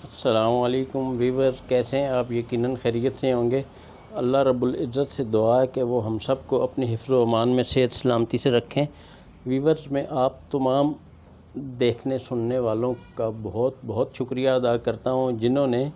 अस्सलामुअलैकुम वीवर, कैसे हैं आप? यकीनन खैरियत से होंगे। अल्लाह रब्बुल इज़्ज़त से दुआ है कि वो हम सब को अपनी हिफ्ज़ व अमान में सेहत सलामती से रखें। वीवर्स, मैं आप तमाम देखने सुनने वालों का बहुत बहुत शुक्रिया अदा करता हूँ जिन्होंने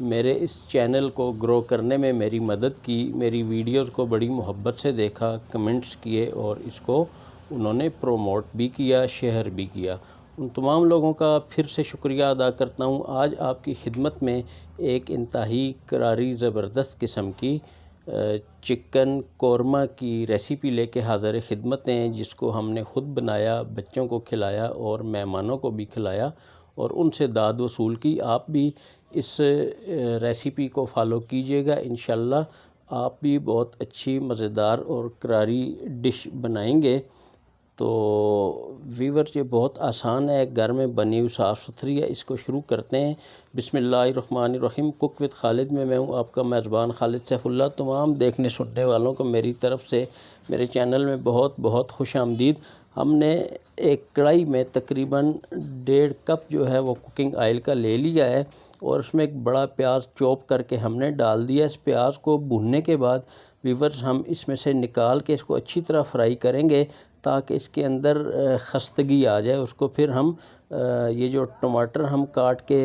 मेरे इस चैनल को ग्रो करने में मेरी मदद की, मेरी वीडियोज़ को बड़ी मोहब्बत से देखा, कमेंट्स किए और इसको उन्होंने प्रोमोट भी किया, शेयर भी किया। उन तमाम लोगों का फिर से शुक्रिया अदा करता हूँ। आज आपकी खिदमत में एक इंतहाई करारी ज़बरदस्त किस्म की चिकन कौरमा की रेसिपी लेके हाज़िर खिदमत हैं, जिसको हमने ख़ुद बनाया, बच्चों को खिलाया और मेहमानों को भी खिलाया और उनसे दाद वसूल की। आप भी इस रेसिपी को फ़ॉलो कीजिएगा, इंशाल्लाह आप भी बहुत अच्छी मज़ेदार और करारी डिश बनाएंगे। तो वीवर, ये बहुत आसान है, घर में बनी हुई साफ़ सुथरी है। इसको शुरू करते हैं। बिस्मिल्लाहिर्रहमानिर्रहीम। कुक विद खालिद में मैं हूँ आपका मेज़बान खालिद सैफुल्लाह। तमाम देखने सुनने वालों को मेरी तरफ़ से मेरे चैनल में बहुत बहुत खुश आमदीद। हमने एक कढ़ाई में तकरीबन 1.5 कप जो है वो कुकिंग ऑयल का ले लिया है और उसमें एक बड़ा प्याज चॉप करके हमने डाल दिया। इस प्याज को भूनने के बाद वीवर्स, हम इसमें से निकाल के इसको अच्छी तरह फ्राई करेंगे ताकि इसके अंदर खस्तगी आ जाए। उसको फिर हम ये जो टमाटर हम काट के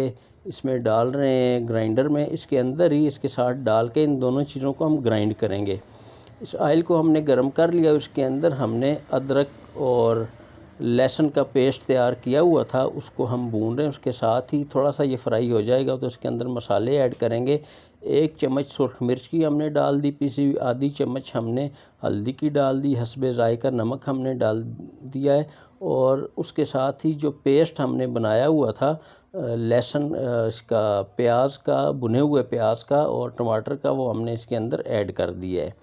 इसमें डाल रहे हैं ग्राइंडर में, इसके अंदर ही इसके साथ डाल के इन दोनों चीज़ों को हम ग्राइंड करेंगे। इस ऑयल को हमने गर्म कर लिया, उसके अंदर हमने अदरक और लहसुन का पेस्ट तैयार किया हुआ था, उसको हम भून रहे हैं। उसके साथ ही थोड़ा सा ये फ्राई हो जाएगा तो इसके अंदर मसाले ऐड करेंगे। 1 चम्मच सुरख मिर्च की हमने डाल दी पीसी हुई, आधी चम्मच हमने हल्दी की डाल दी, हस्बे ज़ायका नमक हमने डाल दिया है और उसके साथ ही जो पेस्ट हमने बनाया हुआ था लहसुन इसका प्याज का, भुने हुए प्याज का और टमाटर का, वो हमने इसके अंदर ऐड कर दिया है।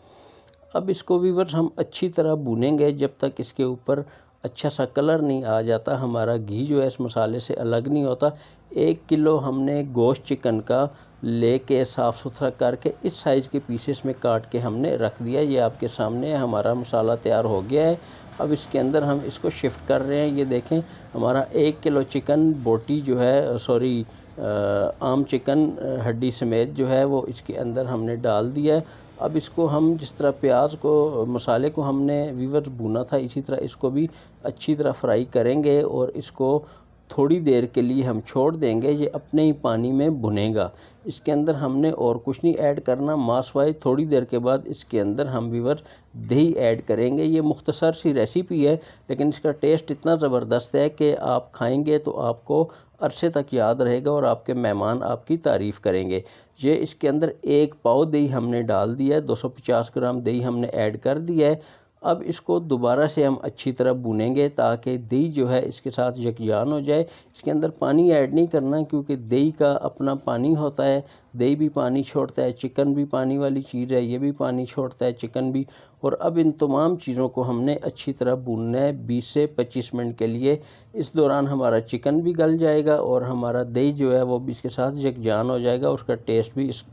अब इसको वीवर्स हम अच्छी तरह भूनेंगे जब तक इसके ऊपर अच्छा सा कलर नहीं आ जाता, हमारा घी जो है इस मसाले से अलग नहीं होता। 1 किलो हमने गोश्त चिकन का लेके साफ़ सुथरा करके इस साइज़ के पीसेस में काट के हमने रख दिया। ये आपके सामने है, हमारा मसाला तैयार हो गया है। अब इसके अंदर हम इसको शिफ्ट कर रहे हैं। ये देखें, हमारा 1 किलो चिकन बोटी जो है, सॉरी आम चिकन हड्डी समेत जो है वो इसके अंदर हमने डाल दिया है। अब इसको हम जिस तरह प्याज को, मसाले को हमने वीवर्स भुना था, इसी तरह इसको भी अच्छी तरह फ्राई करेंगे और इसको थोड़ी देर के लिए हम छोड़ देंगे। ये अपने ही पानी में भुनेगा। इसके अंदर हमने और कुछ नहीं ऐड करना। मास वाइज थोड़ी देर के बाद इसके अंदर हम वीवर दही ऐड करेंगे। ये मुख्तसर सी रेसिपी है लेकिन इसका टेस्ट इतना ज़बरदस्त है कि आप खाएंगे तो आपको अरसे तक याद रहेगा और आपके मेहमान आपकी तारीफ़ करेंगे। ये इसके अंदर 1 पाव दही हमने डाल दिया है, 250 ग्राम दही हमने ऐड कर दिया है। अब इसको दोबारा से हम अच्छी तरह भूनेंगे ताकि दही जो है इसके साथ यकजान हो जाए। इसके अंदर पानी ऐड नहीं करना क्योंकि दही का अपना पानी होता है, दही भी पानी छोड़ता है, चिकन भी पानी वाली चीज़ है, ये भी पानी छोड़ता है, चिकन भी। और अब इन तमाम चीज़ों को हमने अच्छी तरह भूनना है 20 से 25 मिनट के लिए। इस दौरान हमारा चिकन भी गल जाएगा और हमारा दही जो है वो भी इसके साथ यकजान हो जाएगा, उसका टेस्ट भी इस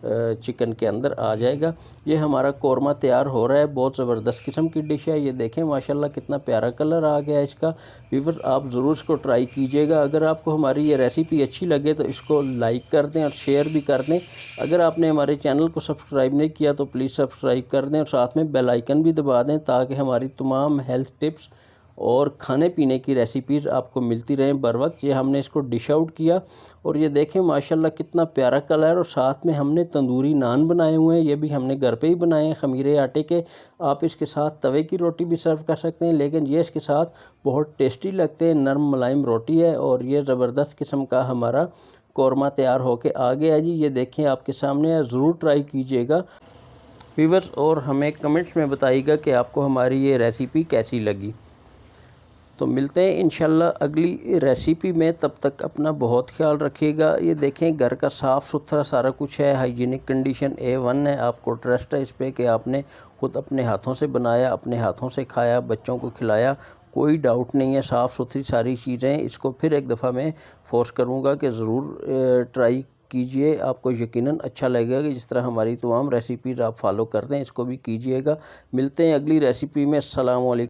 चिकन के अंदर आ जाएगा। ये हमारा कौरमा तैयार हो रहा है। बहुत ज़बरदस्त किस्म की डिश है। ये देखें माशाल्लाह कितना प्यारा कलर आ गया है इसका। व्यूअर्स, आप ज़रूर इसको ट्राई कीजिएगा। अगर आपको हमारी ये रेसिपी अच्छी लगे तो इसको लाइक कर दें और शेयर भी कर दें। अगर आपने हमारे चैनल को सब्सक्राइब नहीं किया तो प्लीज़ सब्सक्राइब कर दें और साथ में बेल आइकन भी दबा दें ताकि हमारी तमाम हेल्थ टिप्स और खाने पीने की रेसिपीज़ आपको मिलती रहें बर वक्त। ये हमने इसको डिश आउट किया और ये देखें माशाल्लाह कितना प्यारा कलर। और साथ में हमने तंदूरी नान बनाए हुए हैं, ये भी हमने घर पे ही बनाए हैं खमीरे आटे के। आप इसके साथ तवे की रोटी भी सर्व कर सकते हैं लेकिन ये इसके साथ बहुत टेस्टी लगते हैं। नरम मुलायम रोटी है और ये ज़बरदस्त किस्म का हमारा कौरमा तैयार होके आ गया है जी। ये देखें आपके सामने है, ज़रूर ट्राई कीजिएगा व्यूअर्स और हमें कमेंट्स में बताइएगा कि आपको हमारी ये रेसिपी कैसी लगी। तो मिलते हैं इंशाल्लाह अगली रेसिपी में, तब तक अपना बहुत ख्याल रखिएगा। ये देखें घर का साफ़ सुथरा सारा कुछ है, हाइजीनिक कंडीशन A1 है। आपको ट्रस्ट है इस पर कि आपने खुद अपने हाथों से बनाया, अपने हाथों से खाया, बच्चों को खिलाया, कोई डाउट नहीं है, साफ़ सुथरी सारी चीज़ें। इसको फिर एक दफ़ा मैं फोर्स करूँगा कि ज़रूर ट्राई कीजिए, आपको यकीनन अच्छा लगेगा कि जिस तरह हमारी तमाम रेसिपीज़ आप फॉलो करते हैं इसको भी कीजिएगा। मिलते हैं अगली रेसिपी में। अस्सलाम वालेकुम।